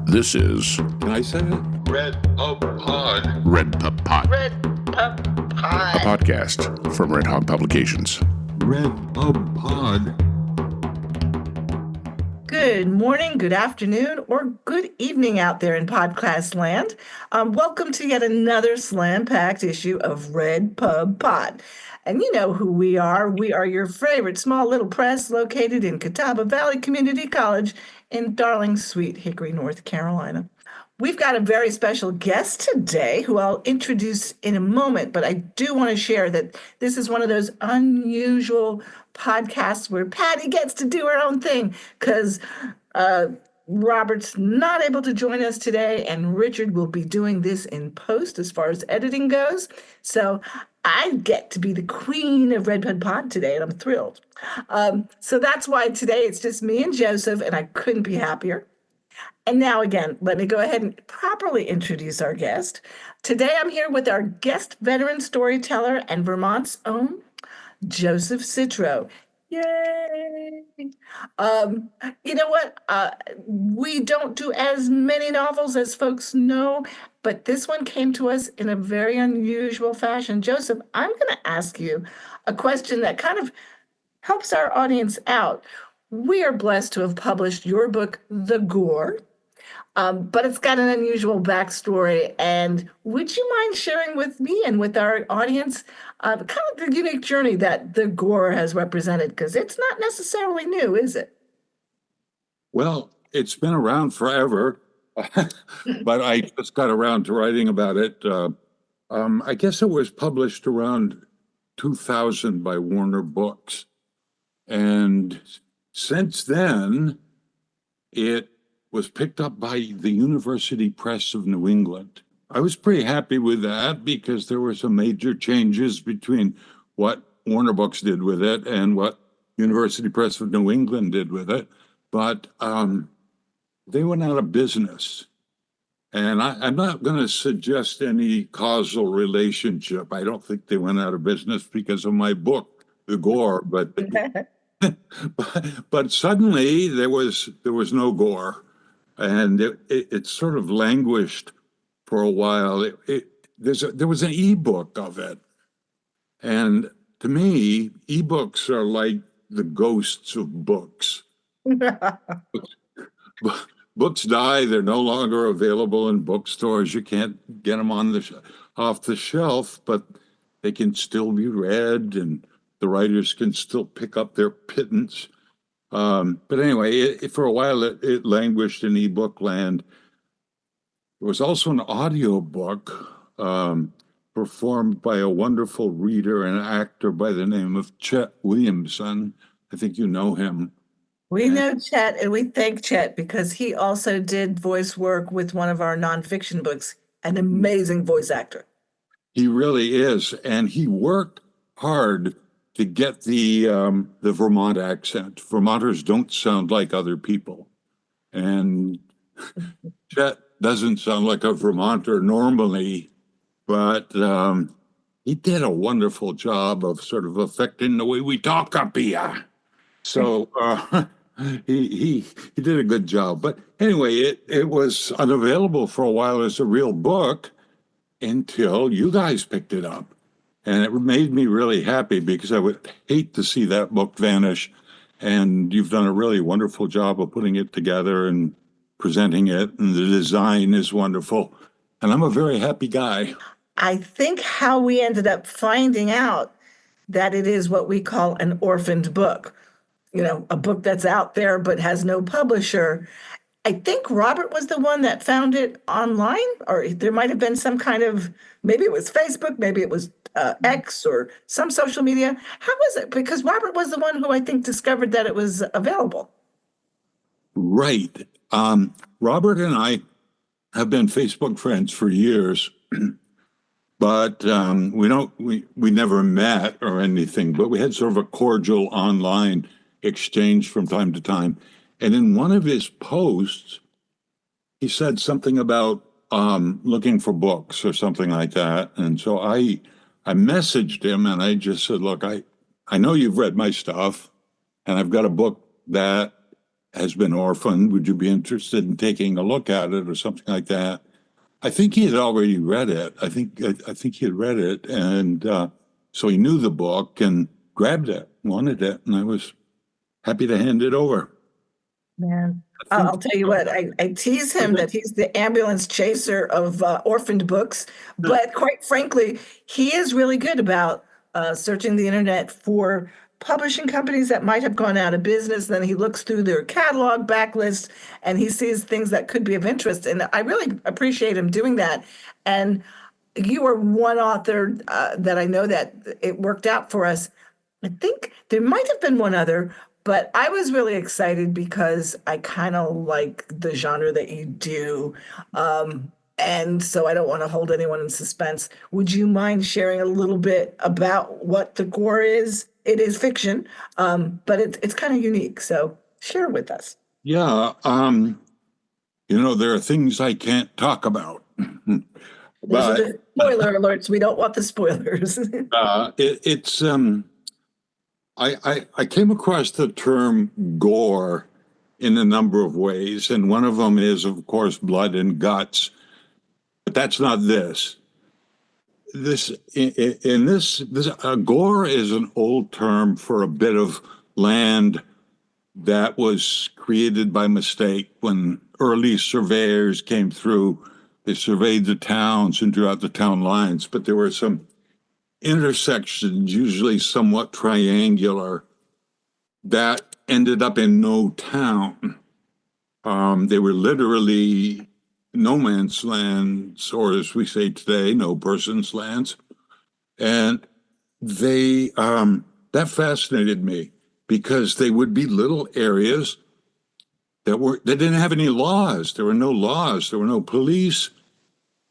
This is Can I say it? RedPubPod. RedPubPod, RedPubPod. a podcast from Redhawk Publications. RedPubPod. Good morning, good afternoon, or good evening out there in podcast land. Welcome to yet another slam-packed issue of RedPubPod. And you know who we are. We are your favorite small little press located in Catawba Valley Community College in darling, sweet Hickory, North Carolina. We've got a very special guest today who I'll introduce in a moment, but I do want to share that this is one of those unusual podcasts where Patty gets to do her own thing because Robert's not able to join us today, and Richard will be doing this in post as far as editing goes. So I get to be the queen of RedPubPod today, and I'm thrilled. So that's why today it's just me and Joseph, and I couldn't be happier. And now again, let me go ahead and properly introduce our guest. Today I'm here with our guest veteran storyteller and Vermont's own Joseph Citro. Yay! You know what? We don't do as many novels as folks know, but this one came to us in a very unusual fashion. Joseph, I'm going to ask you a question that kind of helps our audience out. We are blessed to have published your book, The Gore, but it's got an unusual backstory. And would you mind sharing with me and with our audience kind of the unique journey that The Gore has represented? Because it's not necessarily new, is it? Well, it's been around forever, but I just got around to writing about it. I guess it was published around 2000 by Warner Books. And since then, it was picked up by the University Press of New England. I was pretty happy with that because there were some major changes between what Warner Books did with it and what University Press of New England did with it. But they went out of business. And I'm not going to suggest any causal relationship. I don't think they went out of business because of my book, The Gore, but suddenly there was no Gore, and it sort of languished for a while. There was an ebook of it, and to me, ebooks are like the ghosts of books. Books die; they're no longer available in bookstores. You can't get them off the shelf, but they can still be read, and the writers can still pick up their pittance. But anyway, for a while, it languished in ebook land. There was also an audiobook performed by a wonderful reader and actor by the name of Chet Williamson. I think you know him. We know Chet, and we thank Chet because he also did voice work with one of our nonfiction books. An amazing voice actor. He really is, and he worked hard to get the Vermont accent. Vermonters don't sound like other people. And Chet doesn't sound like a Vermonter normally, but he did a wonderful job of sort of affecting the way we talk up here. So he did a good job. But anyway, it was unavailable for a while as a real book until you guys picked it up. And it made me really happy because I would hate to see that book vanish. And you've done a really wonderful job of putting it together and presenting it. And the design is wonderful. And I'm a very happy guy. I think how we ended up finding out that it is what we call an orphaned book, you know, a book that's out there but has no publisher. I think Robert was the one that found it online, or there might have been some kind of, maybe it was Facebook, maybe it was X or some social media. How was it? Because Robert was the one who I think discovered that it was available. Right. Robert and I have been Facebook friends for years, but we never met or anything, but we had sort of a cordial online exchange from time to time. And in one of his posts, he said something about looking for books or something like that. And so I messaged him and I just said, look, I know you've read my stuff and I've got a book that has been orphaned. Would you be interested in taking a look at it or something like that? I think he had already read it. I think he had read it, and so he knew the book and grabbed it, wanted it, and I was happy to hand it over. Man, I'll tell you what, I tease him that he's the ambulance chaser of orphaned books, but quite frankly, he is really good about searching the internet for publishing companies that might have gone out of business. Then he looks through their catalog backlist and he sees things that could be of interest. And I really appreciate him doing that. And you are one author that I know that it worked out for us. I think there might have been one other, but I was really excited because I kind of like the genre that you do. And so I don't want to hold anyone in suspense. Would you mind sharing a little bit about what the Gore is? It is fiction, but it's kind of unique. So share with us. Yeah, there are things I can't talk about. Those are But the spoiler alerts. We don't want the spoilers. I came across the term gore in a number of ways, and one of them is, of course, blood and guts. But that's not this. Gore is an old term for a bit of land that was created by mistake when early surveyors came through. They surveyed the towns and drew out the town lines, but there were some intersections, usually somewhat triangular, that ended up in no town. They were literally no man's lands, or as we say today, no person's lands. And that fascinated me because they would be little areas that didn't have any laws. There were no laws. There were no police.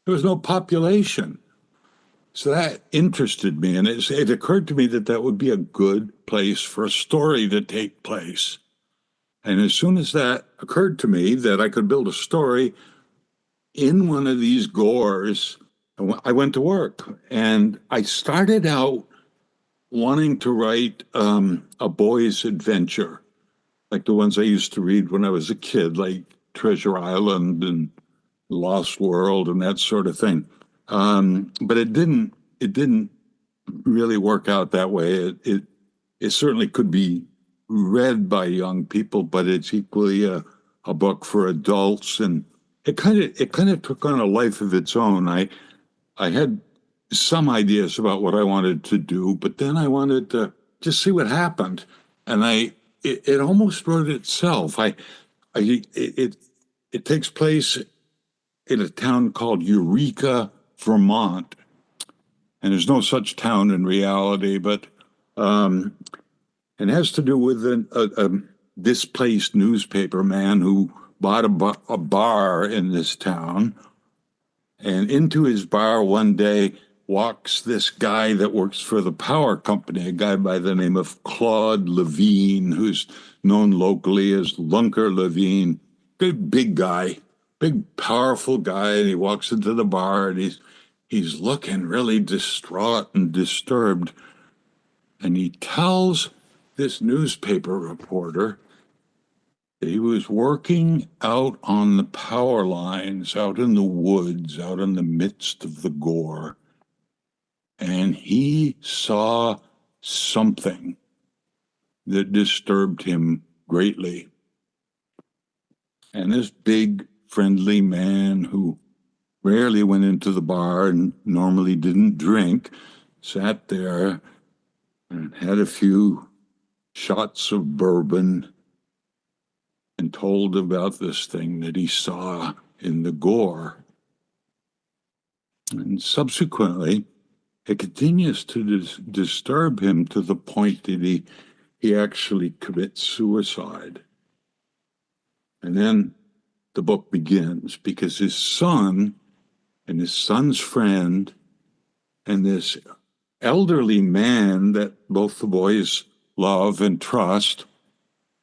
There was no population. So that interested me, and it occurred to me that would be a good place for a story to take place. And as soon as that occurred to me that I could build a story in one of these gores, I went to work. And I started out wanting to write a boy's adventure, like the ones I used to read when I was a kid, like Treasure Island and Lost World and that sort of thing. But it didn't really work out that way. It certainly could be read by young people, but it's equally a book for adults, and it kind of took on a life of its own. I had some ideas about what I wanted to do, but then I wanted to just see what happened, and it almost wrote itself. It takes place in a town called Eureka, Vermont. And there's no such town in reality, but it has to do with a displaced newspaper man who bought a bar in this town. And into his bar one day walks this guy that works for the power company, a guy by the name of Claude Levine, who's known locally as Lunker Levine. Big guy, big, powerful guy. And he walks into the bar and he's looking really distraught and disturbed. And he tells this newspaper reporter that he was working out on the power lines, out in the woods, out in the midst of the Gore. And he saw something that disturbed him greatly. And this big, friendly man who rarely went into the bar and normally didn't drink, sat there and had a few shots of bourbon and told about this thing that he saw in the Gore. And subsequently, it continues to disturb him to the point that he actually commits suicide. And then the book begins because his son and his son's friend and this elderly man that both the boys love and trust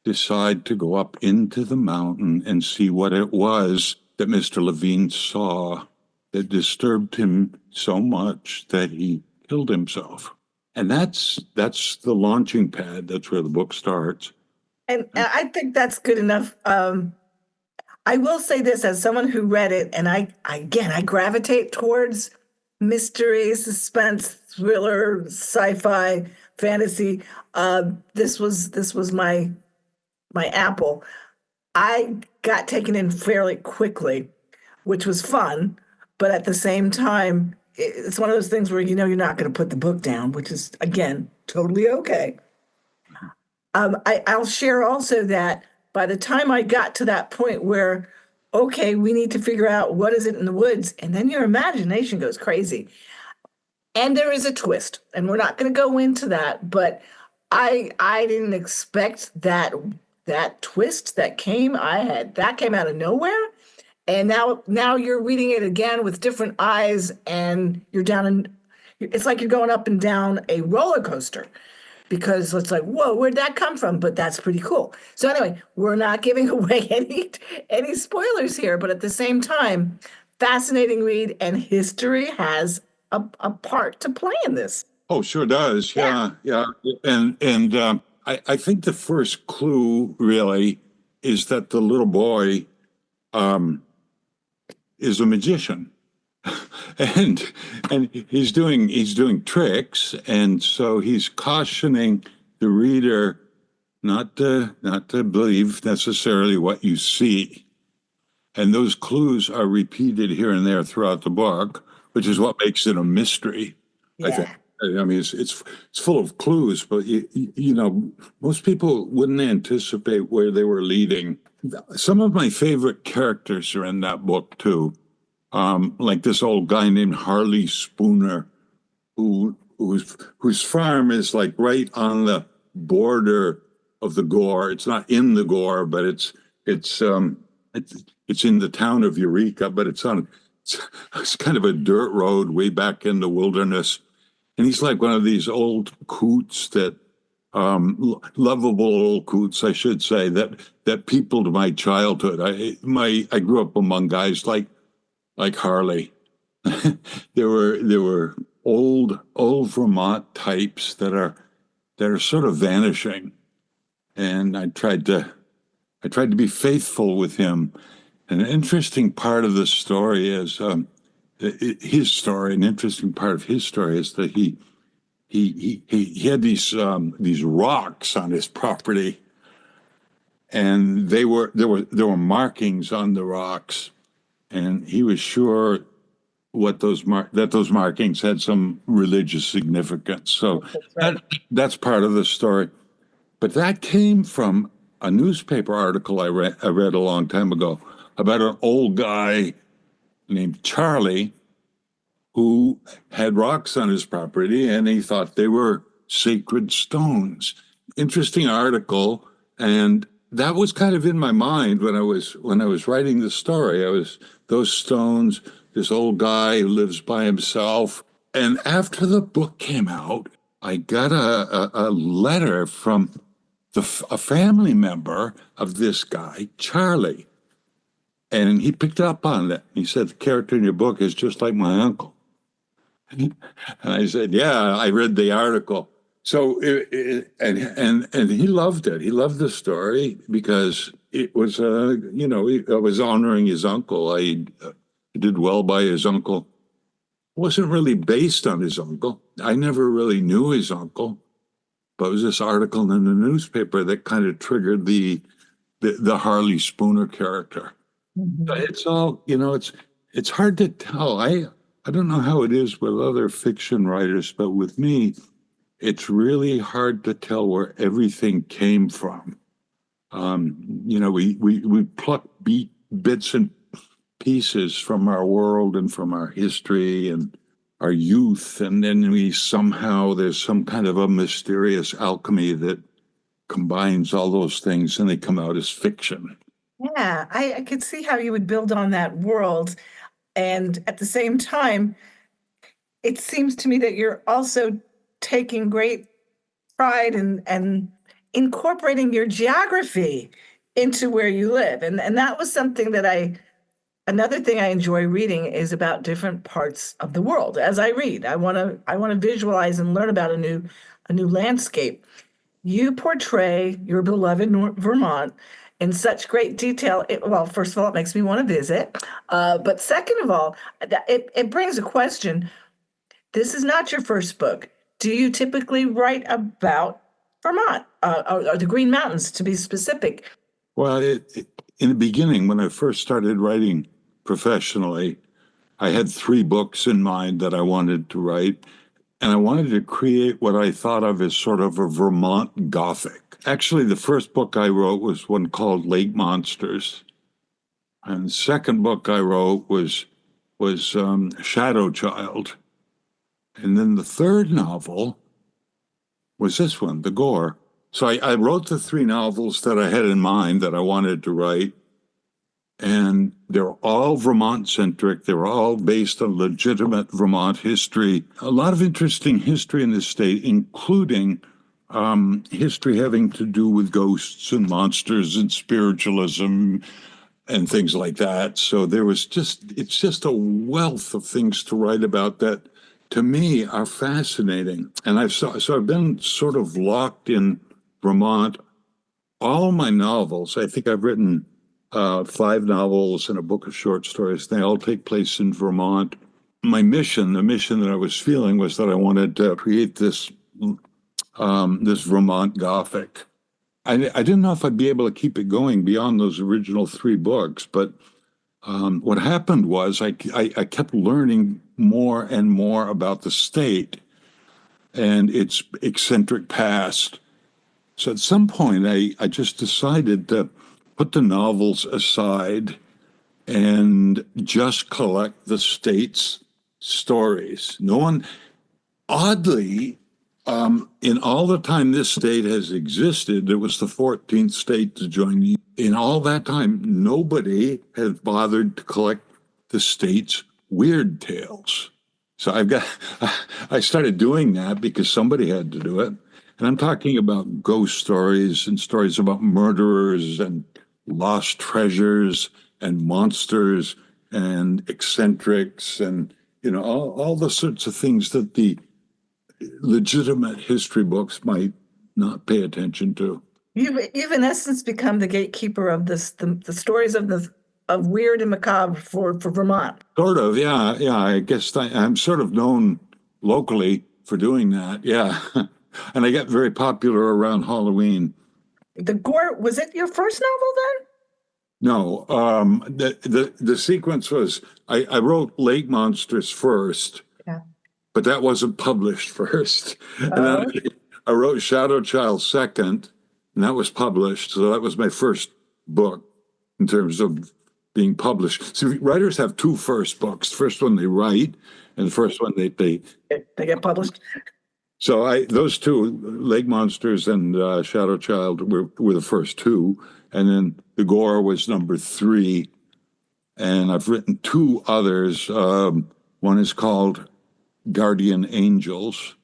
decide to go up into the mountain and see what it was that Mr. Levine saw that disturbed him so much that he killed himself. And that's the launching pad. That's where the book starts. And I think that's good enough. I will say this as someone who read it, and I gravitate towards mystery, suspense, thriller, sci-fi, fantasy. This was my apple. I got taken in fairly quickly, which was fun, but at the same time, it's one of those things where you know you're not going to put the book down, which is again totally okay. I'll share also that by the time I got to that point where, okay, we need to figure out what is it in the woods, and then your imagination goes crazy. And there is a twist, and we're not going to go into that, but I didn't expect that twist that came. That came out of nowhere, and now you're reading it again with different eyes, and you're down in. It's like you're going up and down a roller coaster because it's like, whoa, where'd that come from? But that's pretty cool. So anyway, we're not giving away any spoilers here, but at the same time, fascinating read, and history has a part to play in this. Oh, sure does. Yeah. Yeah, yeah. I think the first clue really is that the little boy is a magician. and he's doing tricks, and so he's cautioning the reader not to believe necessarily what you see. And those clues are repeated here and there throughout the book, which is what makes it a mystery. I think. I mean, it's full of clues, but you know, most people wouldn't anticipate where they were leading. Some of my favorite characters are in that book too. Like this old guy named Harley Spooner, whose farm is like right on the border of the Gore. It's not in the Gore, but it's in the town of Eureka, but it's kind of a dirt road way back in the wilderness. And he's like one of these old coots that lovable old coots, I should say, that peopled my childhood. I grew up among guys like Harley. there were old Vermont types that are sort of vanishing, and I tried to be faithful with him. And an interesting part of the story is his story. An interesting part of his story is that he had these rocks on his property, and there were markings on the rocks, and he was sure that those markings had some religious significance. So that's part of the story. But that came from a newspaper article I read a long time ago about an old guy named Charlie who had rocks on his property, and he thought they were sacred stones. Interesting article, and that was kind of in my mind when I was writing the story. Those stones, this old guy who lives by himself. And after the book came out, I got a letter from a family member of this guy, Charlie. And he picked up on it. He said, the character in your book is just like my uncle. And I said, yeah, I read the article. So, and he loved it. He loved the story because it was, I was honoring his uncle. I did well by his uncle. It wasn't really based on his uncle. I never really knew his uncle, but it was this article in the newspaper that kind of triggered the Harley Spooner character. Mhm. It's all, it's hard to tell. I don't know how it is with other fiction writers, but with me, it's really hard to tell where everything came from. We pluck bits and pieces from our world and from our history and our youth, and then there's some kind of a mysterious alchemy that combines all those things, and they come out as fiction. Yeah, I could see how you would build on that world. And at the same time, it seems to me that you're also taking great pride and incorporating your geography into where you live. And that was something another thing I enjoy reading is about different parts of the world. As I read, I want to visualize and learn about a new landscape. you portray your beloved Vermont in such great detail. Well, first of all, it makes me want to visit. But second of all, it brings a question. This is not your first book. Do you typically write about Vermont or the Green Mountains, to be specific? Well, in the beginning, when I first started writing professionally, I had three books in mind that I wanted to write, and I wanted to create what I thought of as sort of a Vermont Gothic. Actually, the first book I wrote was one called Lake Monsters, and the second book I wrote was Shadow Child, and then the third novel was this one, The Gore. So I wrote the three novels that I had in mind that I wanted to write, and they're all Vermont-centric. They're all based on legitimate Vermont history. A lot of interesting history in this state, including history having to do with ghosts and monsters and spiritualism and things like that. So it's just a wealth of things to write about that, to me, are fascinating. And I've been sort of locked in Vermont. All my novels, I think I've written 5 novels and a book of short stories. They all take place in Vermont. My mission, the mission that I was feeling, was that I wanted to create this Vermont Gothic. I didn't know if I'd be able to keep it going beyond those original 3 books, but what happened was I kept learning more and more about the state and its eccentric past. So at some point, I just decided to put the novels aside and just collect the state's stories. No one, oddly, in all the time this state has existed, it was the 14th state to join the. In all that time, nobody has bothered to collect the state's weird tales. So I started doing that because somebody had to do it. And I'm talking about ghost stories and stories about murderers and lost treasures and monsters and eccentrics and, all the sorts of things that the legitimate history books might not pay attention to. You've in essence become the gatekeeper of the stories of weird and macabre for Vermont. Sort of, yeah. I guess I'm sort of known locally for doing that, yeah. And I got very popular around Halloween. The Gore, was it your first novel then? No, the sequence was I wrote Lake Monsters first, Yeah. but that wasn't published first. And Oh. then I wrote Shadow Child second, and that was published. So that was my first book in terms of being published. So writers have 2 first books. The first one they write, and the first one they They get published. So those 2, Lake Monsters and Shadow Child, were the first 2, and then The Gore was number 3, and I've written 2 others. One is called Guardian Angels,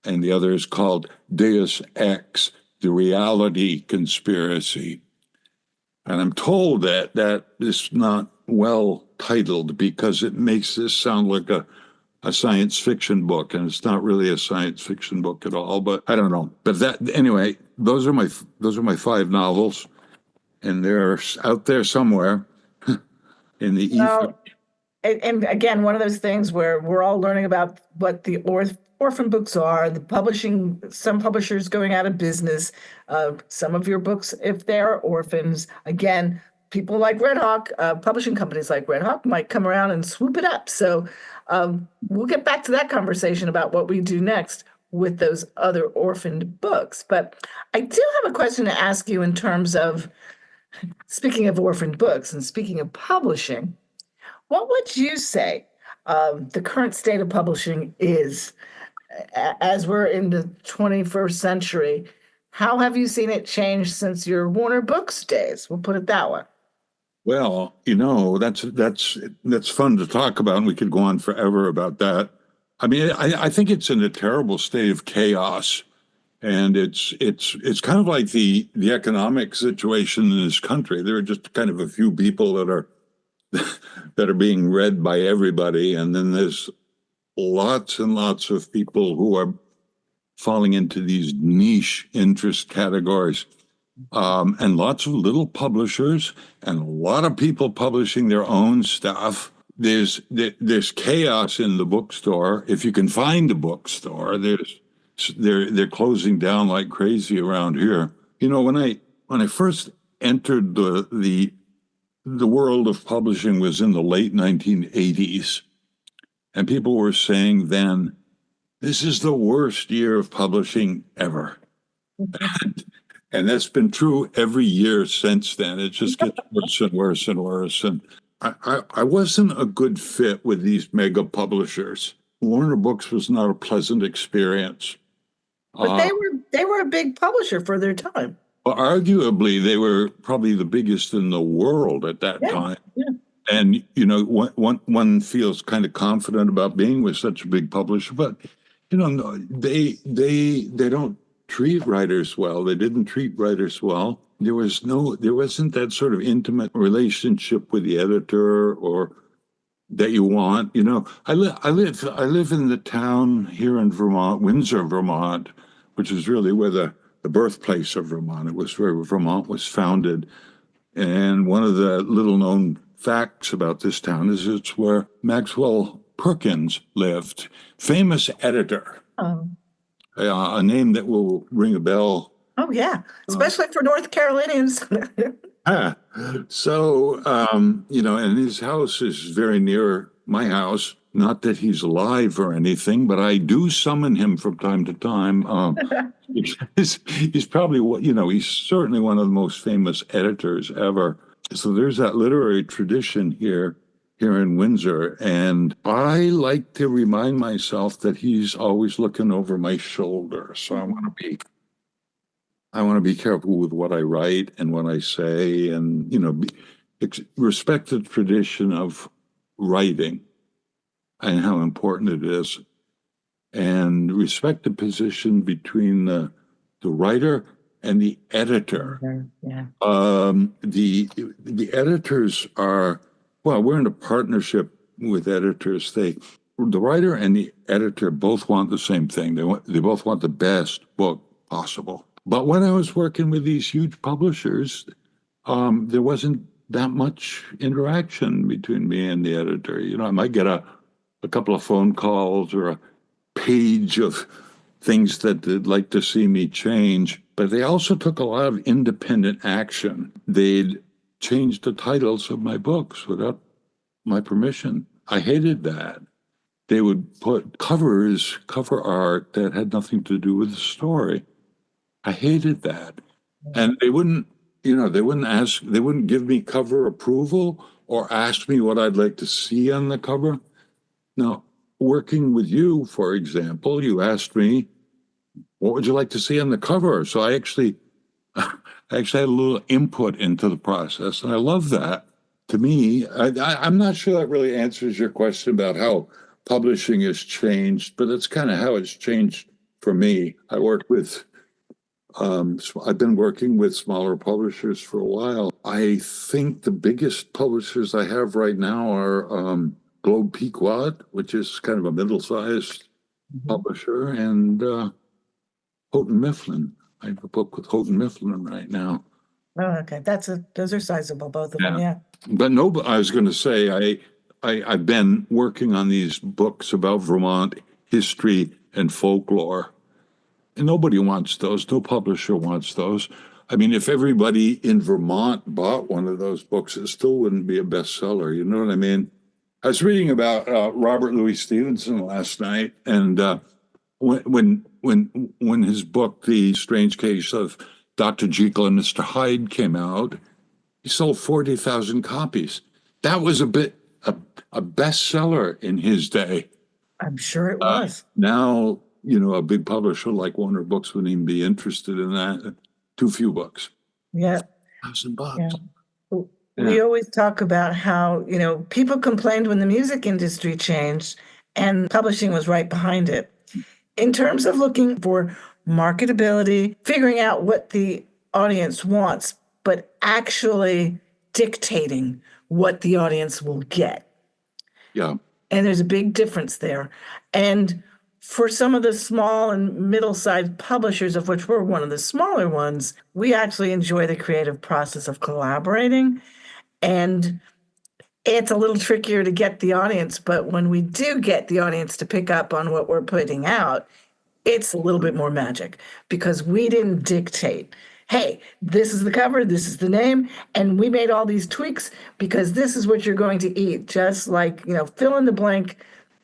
and the other is called Deus Ex, the Reality Conspiracy. And I'm told that is not well titled because it makes this sound like a science fiction book, and it's not really a science fiction book at all. But I don't know. But anyway, those are my 5 novels, and they're out there somewhere in the ether. And again, one of those things where we're all learning about what the orphan books are, the publishing, some publishers going out of business, some of your books, if they're orphans, again, people like Redhawk, publishing companies like Redhawk might come around and swoop it up. So we'll get back to that conversation about what we do next with those other orphaned books. But I do have a question to ask you in terms of, speaking of orphaned books and speaking of publishing, what would you say the current state of publishing is as we're in the 21st century? How have you seen it change since your Warner Books days? We'll put it that way. Well, that's fun to talk about, and we could go on forever about that. I mean, I think it's in a terrible state of chaos, and it's kind of like the economic situation in this country. There are just kind of a few people that are being read by everybody, and then there's lots and lots of people who are falling into these niche interest categories. And lots of little publishers and a lot of people publishing their own stuff. There's chaos in the bookstore. If you can find a bookstore, they're closing down like crazy around here. You know, when I first entered the world of publishing was in the late 1980s, and people were saying then, this is the worst year of publishing ever. And that's been true every year since then. It just gets worse and worse and worse. And I wasn't a good fit with these mega publishers. Warner Books was not a pleasant experience. But they were a big publisher for their time. Well, arguably, they were probably the biggest in the world at that time. Yeah. And, you know, one feels kind of confident about being with such a big publisher, but, you know, they don't treat writers well. They didn't treat writers well. There wasn't that sort of intimate relationship with the editor or that you want. You know, I live in the town here in Vermont, Windsor, Vermont, which is really where the birthplace of Vermont. It was where Vermont was founded. And one of the little known facts about this town is it's where Maxwell Perkins lived, famous editor. A name that will ring a bell. Oh, yeah, especially for North Carolinians. So, you know, and his house is very near my house. Not that he's alive or anything, but I do summon him from time to time. He's probably, you know, he's certainly one of the most famous editors ever. So there's that literary tradition here in Windsor. And I like to remind myself that he's always looking over my shoulder. So I want to be careful with what I write and what I say, and, you know, respect the tradition of writing and how important it is, and respect the position between the writer and the editor. Yeah. The editors are, well, we're in a partnership with editors. The writer and the editor both want the same thing. They both want the best book possible. But when I was working with these huge publishers, there wasn't that much interaction between me and the editor. You know, I might get a couple of phone calls or a page of things that they'd like to see me change, but they also took a lot of independent action. They'd change the titles of my books without my permission. I hated that. They would put cover art that had nothing to do with the story. I hated that. And they wouldn't give me cover approval or ask me what I'd like to see on the cover. Now, working with you, for example, you asked me, what would you like to see on the cover? So I actually had a little input into the process, and I love that. To me, I'm not sure that really answers your question about how publishing has changed, but it's kind of how it's changed for me. I've been working with smaller publishers for a while. I think the biggest publishers I have right now are Globe Pequot, which is kind of a middle-sized publisher, and Houghton Mifflin. I have a book with Houghton Mifflin right now. Oh, okay. Those are sizable, both of them, yeah. But I was going to say, I've been working on these books about Vermont history and folklore. And nobody wants those. No publisher wants those. I mean, if everybody in Vermont bought one of those books, it still wouldn't be a bestseller. You know what I mean? I was reading about Robert Louis Stevenson last night, and when his book, The Strange Case of Dr. Jekyll and Mr. Hyde, came out, he sold 40,000 copies. That was a bestseller in his day. I'm sure it was. Now, you know, a big publisher like Warner Books wouldn't even be interested in that. Too few books. Yeah. $1,000. Yeah. We always talk about how, you know, people complained when the music industry changed and publishing was right behind it. In terms of looking for marketability, figuring out what the audience wants, but actually dictating what the audience will get. Yeah. And there's a big difference there. And for some of the small and middle-sized publishers, of which we're one of the smaller ones, we actually enjoy the creative process of collaborating. And it's a little trickier to get the audience, but when we do get the audience to pick up on what we're putting out, it's a little bit more magic because we didn't dictate, hey, this is the cover, this is the name, and we made all these tweaks because this is what you're going to eat. Just like, fill in the blank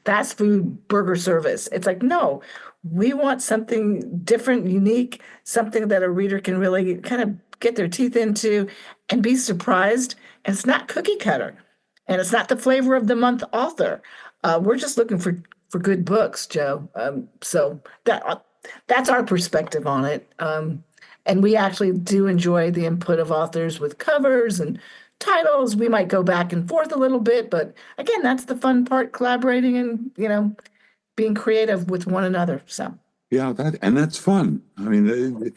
fast food burger service. It's like, no, we want something different, unique, something that a reader can really kind of get their teeth into and be surprised. And it's not cookie cutter. And it's not the flavor of the month author. We're just looking for good books, Joe. So that's our perspective on it. And we actually do enjoy the input of authors with covers and titles. We might go back and forth a little bit, but again, that's the fun part, collaborating and, being creative with one another. So Yeah, that's fun. I mean,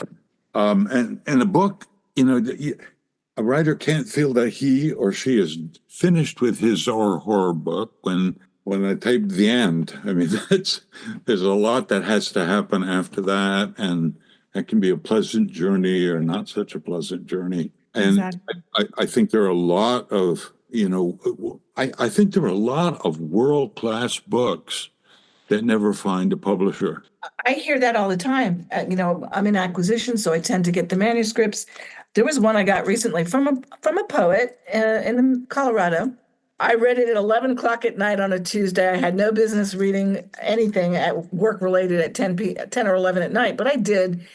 and a book, a writer can't feel that he or she is finished with his or her book when I type the end. I mean, there's a lot that has to happen after that, and that can be a pleasant journey or not such a pleasant journey. And exactly. I think there are a lot of, I think there are a lot of world-class books that never find a publisher. I hear that all the time. I'm in acquisition, so I tend to get the manuscripts. There was one I got recently from a poet in Colorado. I read it at 11 o'clock at night on a Tuesday. I had no business reading anything at work related at 10 or 11 at night, but I did.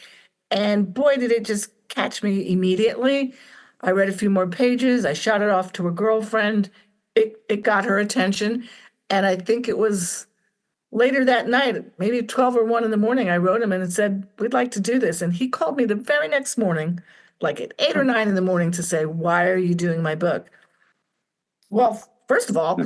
And boy, did it just catch me immediately. I read a few more pages. I shot it off to a girlfriend. It got her attention. And I think it was later that night, maybe 12 or 1 in the morning, I wrote him and said, we'd like to do this. And he called me the very next morning, like at 8 or 9 in the morning, to say, why are you doing my book? Well, first of all,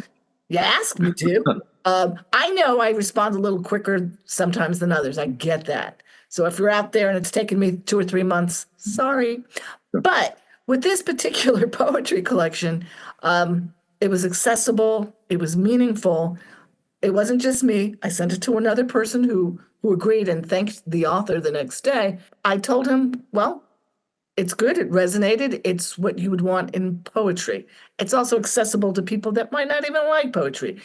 you asked me to. I know I respond a little quicker sometimes than others. I get that. So if you're out there and it's taken me 2 or 3 months, sorry. But with this particular poetry collection, it was accessible. It was meaningful. It wasn't just me. I sent it to another person who agreed and thanked the author the next day. I told him, well, it's good. It resonated. It's what you would want in poetry. It's also accessible to people that might not even like poetry.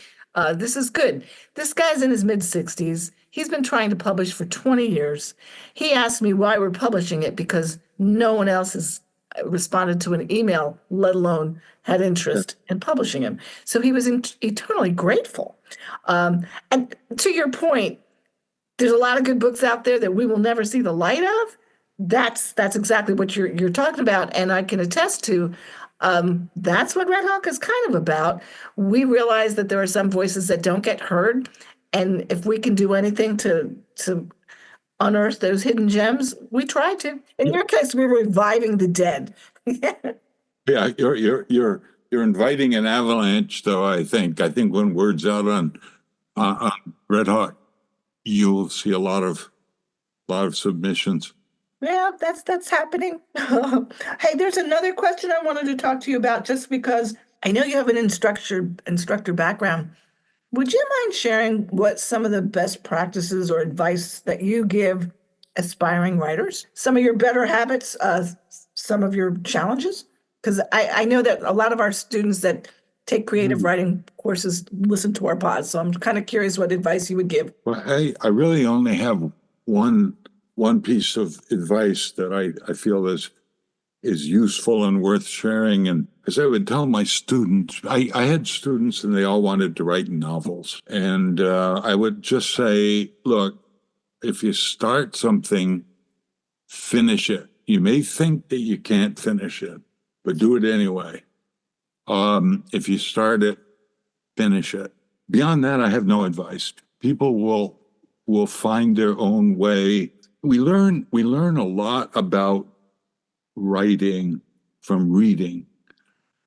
This is good. This guy's in his mid-60s. He's been trying to publish for 20 years. He asked me why we're publishing it because no one else has responded to an email, let alone had interest in publishing him. So he was eternally grateful. And to your point, there's a lot of good books out there that we will never see the light of. That's exactly what you're talking about, and I can attest to. That's what Redhawk is kind of about. We realize that there are some voices that don't get heard, and if we can do anything to unearth those hidden gems, we try to. In your case, we're reviving the dead. Yeah, you're inviting an avalanche, though. I think when word's out on Redhawk, you'll see a lot of submissions. Yeah, that's happening. Hey, there's another question I wanted to talk to you about, just because I know you have an instructor background. Would you mind sharing what some of the best practices or advice that you give aspiring writers? Some of your better habits, some of your challenges? Because I know that a lot of our students that take creative writing courses listen to our pods, so I'm kind of curious what advice you would give. Well, hey, I really only have one piece of advice that I feel is useful and worth sharing. And as I would tell my students, I had students and they all wanted to write novels. And I would just say, look, if you start something, finish it. You may think that you can't finish it, but do it anyway. If you start it, finish it. Beyond that, I have no advice. People will find their own way. We learn a lot about writing from reading,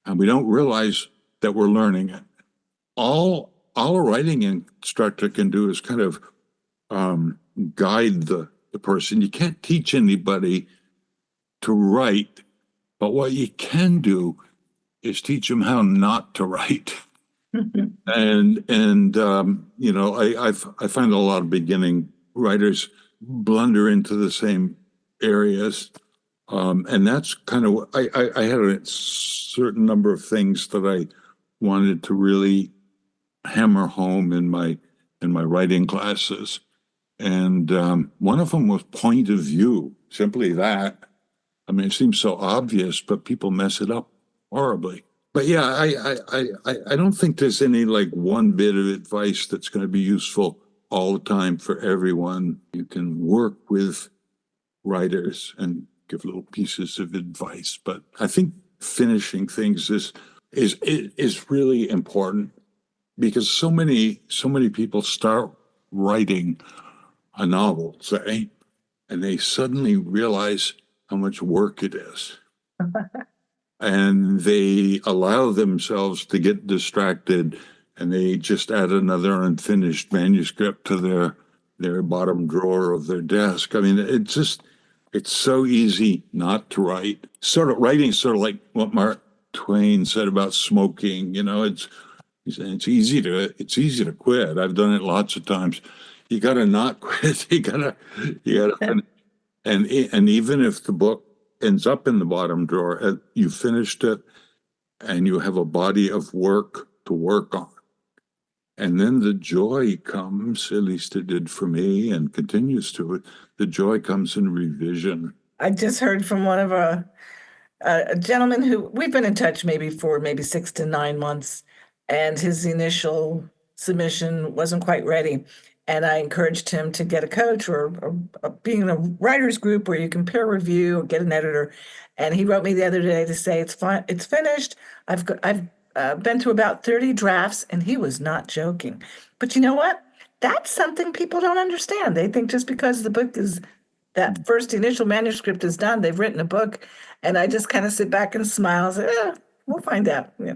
and we don't realize that we're learning it. All a writing instructor can do is kind of guide the person. You can't teach anybody to write, but what you can do is teach them how not to write. I find a lot of beginning writers blunder into the same areas. And that's kind of, I had a certain number of things that I wanted to really hammer home in my writing classes. And one of them was point of view, simply that. I mean, it seems so obvious, but people mess it up horribly. But yeah, I don't think there's any like one bit of advice that's going to be useful all the time for everyone. You can work with writers and give little pieces of advice, but I think finishing things is really important because so many people start writing a novel, say, and they suddenly realize how much work it is. And they allow themselves to get distracted and they just add another unfinished manuscript to their bottom drawer of their desk. I mean, it's so easy not to write. Writing is sort of like what Mark Twain said about smoking. It's easy to quit. I've done it lots of times. You got to not quit. You gotta finish. And even if the book ends up in the bottom drawer, you finished it and you have a body of work to work on. And then the joy comes, at least it did for me and continues to. The joy comes in revision. I just heard from one of a gentleman who we've been in touch maybe for 6 to 9 months, and his initial submission wasn't quite ready. And I encouraged him to get a coach or being in a writer's group where you can peer review or get an editor. And he wrote me the other day to say, it's fine, it's finished. I've been through about 30 drafts, and he was not joking. But you know what? That's something people don't understand. They think just because the book is, that first initial manuscript is done, they've written a book. And I just kind of sit back and smile and say, we'll find out. Yeah.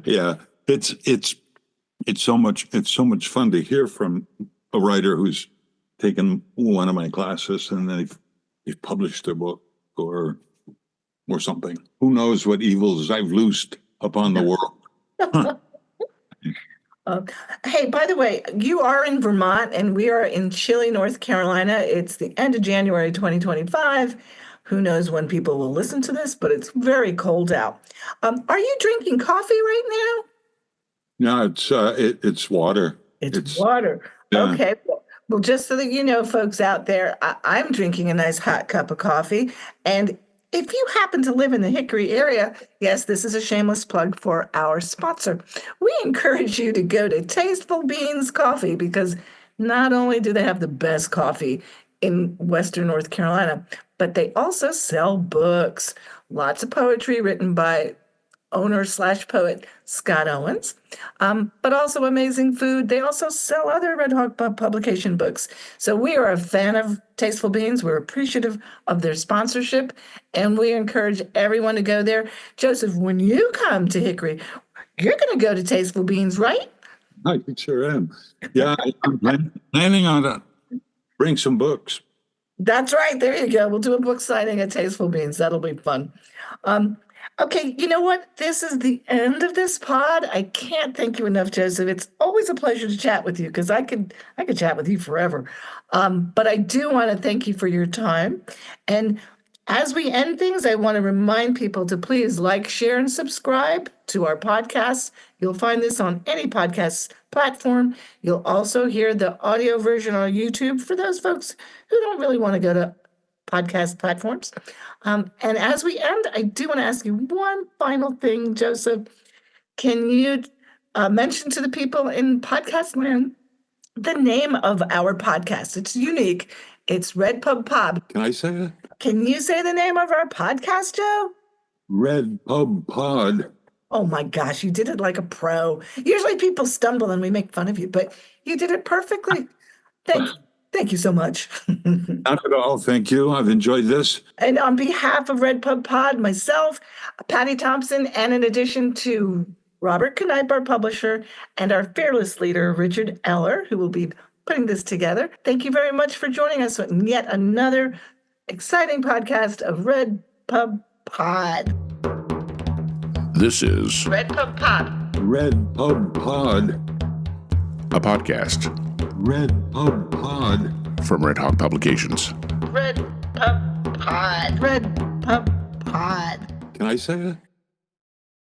Yeah, it's so much fun to hear from a writer who's taken one of my classes and they've published their book or something. Who knows what evils I've loosed upon the world. Hey, by the way, you are in Vermont and we are in chilly North Carolina. It's the end of January 2025. Who knows when people will listen to this, but it's very cold out. Are you drinking coffee right now? No, it's water. It's water. Yeah. Okay. Well, just so that you know, folks out there, I'm drinking a nice hot cup of coffee. And if you happen to live in the Hickory area, yes, this is a shameless plug for our sponsor. We encourage you to go to Tasteful Beans Coffee because not only do they have the best coffee in Western North Carolina, but they also sell books. Lots of poetry written by owner/poet Scott Owens, but also amazing food. They also sell other Redhawk Publication books. So we are a fan of Tasteful Beans. We're appreciative of their sponsorship, and we encourage everyone to go there. Joseph, when you come to Hickory, you're going to go to Tasteful Beans, right? I sure am. Yeah, I'm planning on that. Bring some books. That's right. There you go. We'll do a book signing at Tasteful Beans. That'll be fun. Okay, you know what? This is the end of this pod. I can't thank you enough, Joseph. It's always a pleasure to chat with you because I could chat with you forever. But I do want to thank you for your time. And as we end things, I want to remind people to please like, share, and subscribe to our podcast. You'll find this on any podcast platform. You'll also hear the audio version on YouTube for those folks who don't really want to go to podcast platforms. And as we end, I do want to ask you one final thing, Joseph. Can you mention to the people in podcast land the name of our podcast? It's unique. It's RedPubPod. Can I say it? Can you say the name of our podcast, Joe? RedPubPod. Oh my gosh, you did it like a pro. Usually people stumble and we make fun of you, but you did it perfectly. Thank you so much. Not at all. Thank you. I've enjoyed this. And on behalf of RedPubPod, myself, Patty Thompson, and in addition to Robert Canipe, our publisher, and our fearless leader, Richard Eller, who will be putting this together, thank you very much for joining us on yet another exciting podcast of RedPubPod. This is RedPubPod. RedPubPod. a podcast RedPubPod. from Redhawk Publications. RedPubPod. RedPubPod. Can I say it?